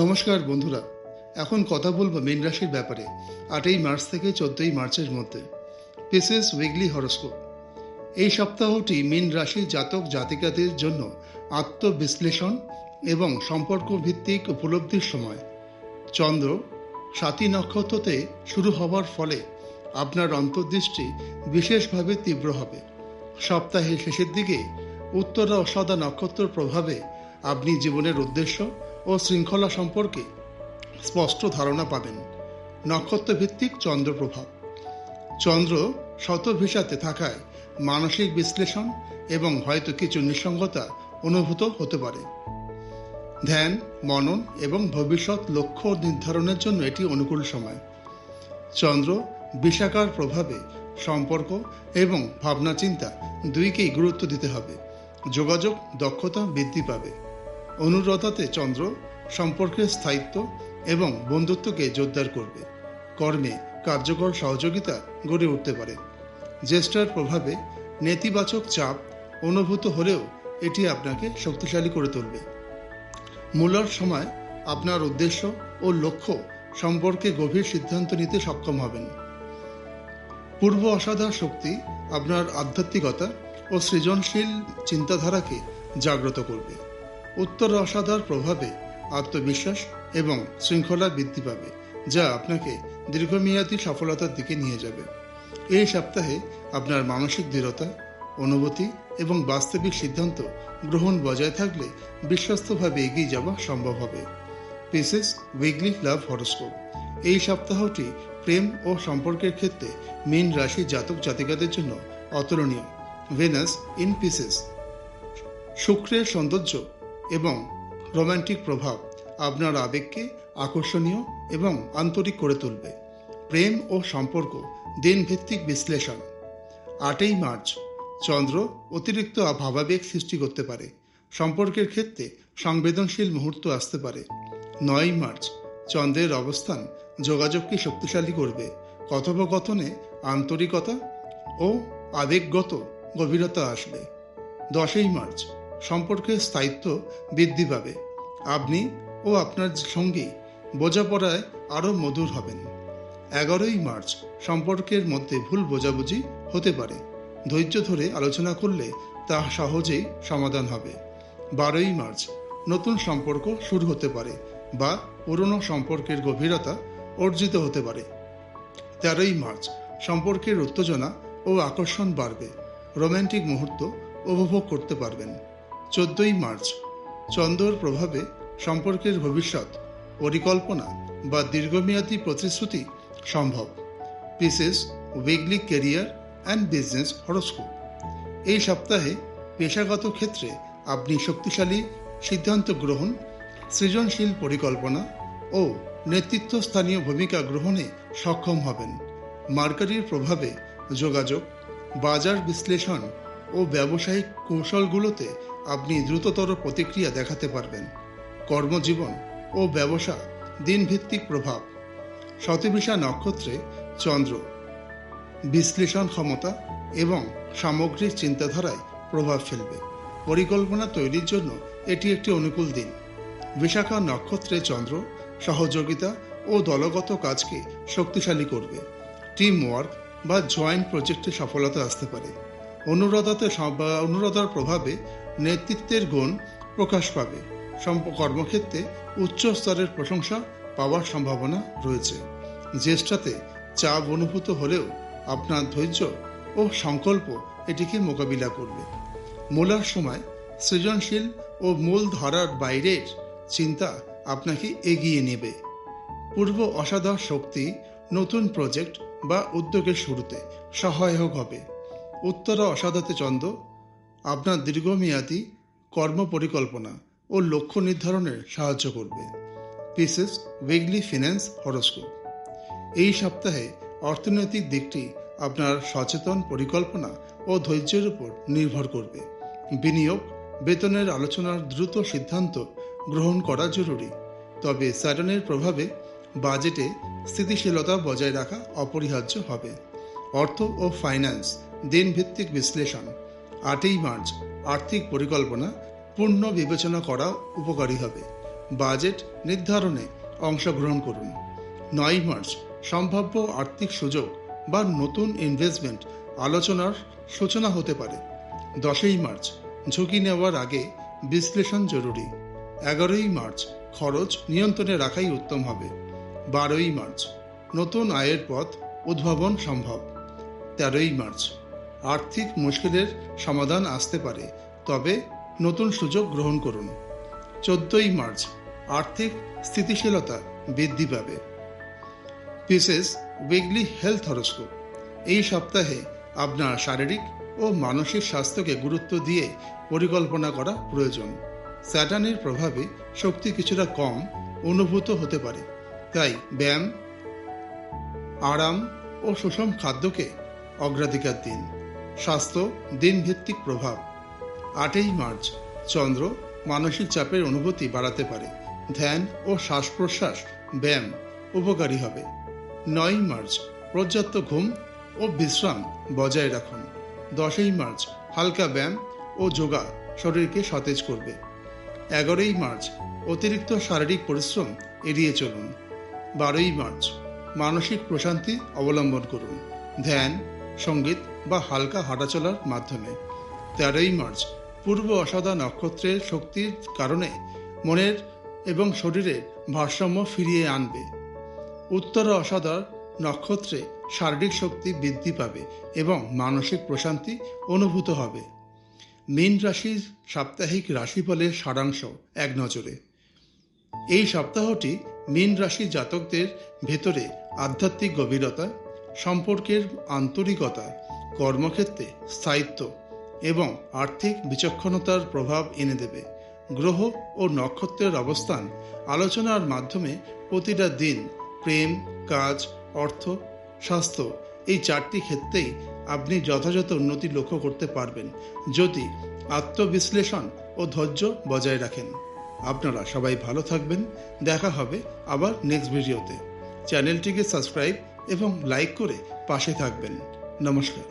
নমস্কার বন্ধুরা, এখন কথা বলবো মীন রাশির ব্যাপারে 8ই মার্চ থেকে 14ই মার্চের মধ্যে পিসেস উইকলি হরোস্কোপ। এই সপ্তাহটি মীন রাশির জাতক জাতিকাদের জন্য আত্মবিশ্লেষণ এবং সম্পর্ক ভিত্তিক উপলব্ধির সময়। চন্দ্র স্বাতী নক্ষত্রতে শুরু হওয়ার ফলে আপনার অন্তর্দৃষ্টি বিশেষভাবে তীব্র হবে। সপ্তাহের শেষের দিকে উত্তরা অষাঢ়া নক্ষত্রের প্রভাবে আপনি জীবনের উদ্দেশ্য ও শৃঙ্খলা সম্পর্কে স্পষ্ট ধারণা পাবেন। নক্ষত্রভিত্তিক চন্দ্র প্রভাব। চন্দ্র শতভিসাতে থাকায় মানসিক বিশ্লেষণ এবং হয়তো কিছু নিঃসঙ্গতা অনুভূত হতে পারে। ধ্যান, মনন এবং ভবিষ্যৎ লক্ষ্য নির্ধারণের জন্য এটি অনুকূল সময়। চন্দ্র বিশাখার প্রভাবে সম্পর্ক এবং ভাবনা চিন্তা দুইকেই গুরুত্ব দিতে হবে। যোগাযোগ দক্ষতা বৃদ্ধি পাবে। অনুরাধাতে চন্দ্র সম্পর্কের স্থায়িত্ব এবং বন্ধুত্বকে জোরদার করবে। কর্মে কার্যকর সহযোগিতা গড়ে উঠতে পারে। জ্যেষ্ঠার প্রভাবে নেতিবাচক চাপ অনুভূত হলেও এটি আপনাকে শক্তিশালী করে তুলবে। মূলার সময় আপনার উদ্দেশ্য ও লক্ষ্য সম্পর্কে গভীর সিদ্ধান্ত নিতে সক্ষম হবেন। পূর্ব অসাধার শক্তি আপনার আধ্যাত্মিকতা ও সৃজনশীল চিন্তাধারাকে জাগ্রত করবে। উত্তর অসাধার প্রভাবে আত্মবিশ্বাস এবং শৃঙ্খলা বৃদ্ধি পাবে, যা আপনাকে দীর্ঘমেয়াদী সফলতার দিকে নিয়ে যাবে। এই সপ্তাহে আপনার মানসিক দৃঢ়তা, অনুভূতি এবং বাস্তবিক সিদ্ধান্ত গ্রহণ বজায় থাকলে বিশ্বস্তভাবে এগিয়ে যাওয়া সম্ভব হবে। পিসেস উইকলি লাভ হরোস্কোপ। এই সপ্তাহটি প্রেম ও সম্পর্কের ক্ষেত্রে মীন রাশি জাতক জাতিকাদের জন্য অতুলনীয়। Venus in Pisces. শুক্রের সৌন্দর্য এবং রোমান্টিক প্রভাব আপনার আবেগকে আকর্ষণীয় এবং আন্তরিক করে তুলবে। প্রেম ও সম্পর্ক দিনভিত্তিক বিশ্লেষণ। 8ই মার্চ চন্দ্র অতিরিক্ত ভাবাবেগ সৃষ্টি করতে পারে। সম্পর্কের ক্ষেত্রে সংবেদনশীল মুহূর্ত আসতে পারে। 9ই মার্চ চন্দ্রের অবস্থান যোগাযোগকে শক্তিশালী করবে। কথোপকথনে আন্তরিকতা ও আবেগগত গভীরতা আসবে। 10ই মার্চ সম্পর্কের স্থায়িত্ব বৃদ্ধি পাবে। আপনি ও আপনার সঙ্গী বোঝাপড়ায় আরও মধুর হবেন। 11ই মার্চ সম্পর্কের মধ্যে ভুল বোঝাবুঝি হতে পারে। ধৈর্য ধরে আলোচনা করলে তা সহজেই সমাধান হবে। 12ই মার্চ নতুন সম্পর্ক শুরু হতে পারে বা পুরনো সম্পর্কের গভীরতা অর্জিত হতে পারে। 13ই মার্চ সম্পর্কের উত্তেজনা ও আকর্ষণ বাড়বে। রোমান্টিক মুহূর্ত উপভোগ করতে পারবেন। 14ই মার্চ চন্দ্রের প্রভাবে সম্পর্কের ভবিষ্যৎ পরিকল্পনা বা দীর্ঘমেয়াদী প্রতিশ্রুতি সম্ভব। Pieces weekly career and business horoscope. এই সপ্তাহে পেশাগত ক্ষেত্রে আপনি শক্তিশালী সিদ্ধান্ত গ্রহণ, সৃজনশীল পরিকল্পনা ও নেতৃত্বস্থানীয় ভূমিকা গ্রহণে সক্ষম হবেন। মার্কারির প্রভাবে যোগাযোগ, বাজার বিশ্লেষণ ও ব্যবসায়িক কৌশলগুলোতে আপনি দ্রুততর প্রতিক্রিয়া দেখাতে পারবেন। কর্মজীবন ও ব্যবসা দিনভিত্তিক প্রভাব। শতভিসা নক্ষত্রে চন্দ্র বিশ্লেষণ ক্ষমতা এবং সামগ্রিক চিন্তাধারায় প্রভাব ফেলবে। পরিকল্পনা তৈরির জন্য এটি একটি অনুকূল দিন। বিশাখা নক্ষত্রে চন্দ্র সহযোগিতা ও দলগত কাজকে শক্তিশালী করবে। টিম ওয়ার্ক বা জয়েন্ট প্রজেক্টে সফলতা আসতে পারে। অনুরাধার প্রভাবে নেতৃত্বের গুণ প্রকাশ পাবে। কর্মক্ষেত্রে উচ্চ স্তরের প্রশংসা পাওয়ার সম্ভাবনা রয়েছে। জ্যেষ্ঠাতে চাপ অনুভূত হলেও আপনার ধৈর্য ও সংকল্প এটিকে মোকাবিলা করবে। মূলার সময় সৃজনশীল ও মূল ধারার বাইরের চিন্তা আপনাকে এগিয়ে নেবে। পূর্ব অসাধার শক্তি নতুন প্রজেক্ট বা উদ্যোগের শুরুতে সহায়ক হবে। উত্তরা অসাধাতে চন্দ্র আপনার দীর্ঘমেয়াদী কর্ম পরিকল্পনা ও লক্ষ্য নির্ধারণে সাহায্য করবে। Pieces weekly finance horoscope. এই সপ্তাহে অর্থনৈতিক দিকটি আপনার সচেতন পরিকল্পনা ও ধৈর্যের উপর নির্ভর করবে। বিনিয়োগ, বেতনের আলোচনার দ্রুত সিদ্ধান্ত গ্রহণ করা জরুরি, তবে স্যাটার্নের প্রভাবে বাজেটে স্থিতিশীলতা বজায় রাখা অপরিহার্য হবে। অর্থ ও ফাইন্যান্স দিনভিত্তিক বিশ্লেষণ। 8ই মার্চ আর্থিক পরিকল্পনা পূর্ণ বিবেচনা করা উপকারী হবে। বাজেট নির্ধারণে অংশগ্রহণ করুন। 9 মার্চ সম্ভাব্য আর্থিক সুযোগ বা নতুন ইনভেস্টমেন্ট আলোচনার সূচনা হতে পারে। 10 মার্চ ঝুঁকি নেওয়ার আগে বিশ্লেষণ জরুরি। 11 মার্চ খরচ নিয়ন্ত্রণে রাখাই উত্তম হবে। 12 মার্চ নতুন আয়ের পথ উদ্ভাবন সম্ভব। 13 মার্চ আর্থিক মুশকিলের সমাধান আসতে পারে, তবে নতুন সুযোগ গ্রহণ করুন। 14 মার্চ আর্থিক স্থিতিশীলতা বৃদ্ধি পাবে। Pieces weekly health horoscope. এই সপ্তাহে আপনার শারীরিক ও মানসিক স্বাস্থ্যকে গুরুত্ব দিয়ে পরিকল্পনা করা প্রয়োজন। স্যাটার্নের প্রভাবে শক্তি কিছুটা কম অনুভূত হতে পারে, তাই ব্যায়াম, আরাম ও সুষম খাদ্যকে অগ্রাধিকার দিন। স্বাস্থ্য দিনভিত্তিক প্রভাব। 8 মার্চ চন্দ্র মানসিক চাপের অনুভূতি বাড়াতে পারে। ধ্যান ও শ্বাস প্রশ্বাস ব্যায়াম উপকারী হবে। 9 মার্চ পর্যাপ্ত ঘুম ও বিশ্রাম বজায় রাখুন। 10 মার্চ হালকা ব্যায়াম ও যোগা শরীরকে সতেজ করবে। 11 মার্চ অতিরিক্ত শারীরিক পরিশ্রম এড়িয়ে চলুন। 12 মার্চ মানসিক প্রশান্তি অবলম্বন করুন, ধ্যান, সঙ্গীত বা হালকা হাঁটাচলার মাধ্যমে। 13 মার্চ পূর্ব অষাঢ়া নক্ষত্রের শক্তির কারণে মনের এবং শরীরের ভারসাম্য ফিরিয়ে আনবে। উত্তর অষাঢ়া নক্ষত্রে শারীরিক শক্তি বৃদ্ধি পাবে এবং মানসিক প্রশান্তি অনুভূত হবে। মীন রাশির সাপ্তাহিক রাশিফলের সারাংশ এক নজরে। এই সপ্তাহটি মীন রাশি জাতকদের ভেতরে আধ্যাত্মিক গভীরতা, সম্পর্কের আন্তরিকতা, কর্মক্ষেত্রে স্থায়িত্ব এবং আর্থিক বিচক্ষণতার প্রভাব এনে দেবে। গ্রহ ও নক্ষত্রের অবস্থান আলোচনার মাধ্যমে প্রতিটা দিন প্রেম, কাজ, অর্থ, স্বাস্থ্য এই 4টি ক্ষেত্রেই আপনি যথাযথ উন্নতি লক্ষ্য করতে পারবেন যদি আত্মবিশ্লেষণ ও ধৈর্য বজায় রাখেন। আপনারা সবাই ভালো থাকবেন। দেখা হবে আবার নেক্সট ভিডিওতে। চ্যানেলটিকে সাবস্ক্রাইব এবং লাইক করে পাশে থাকবেন। নমস্কার।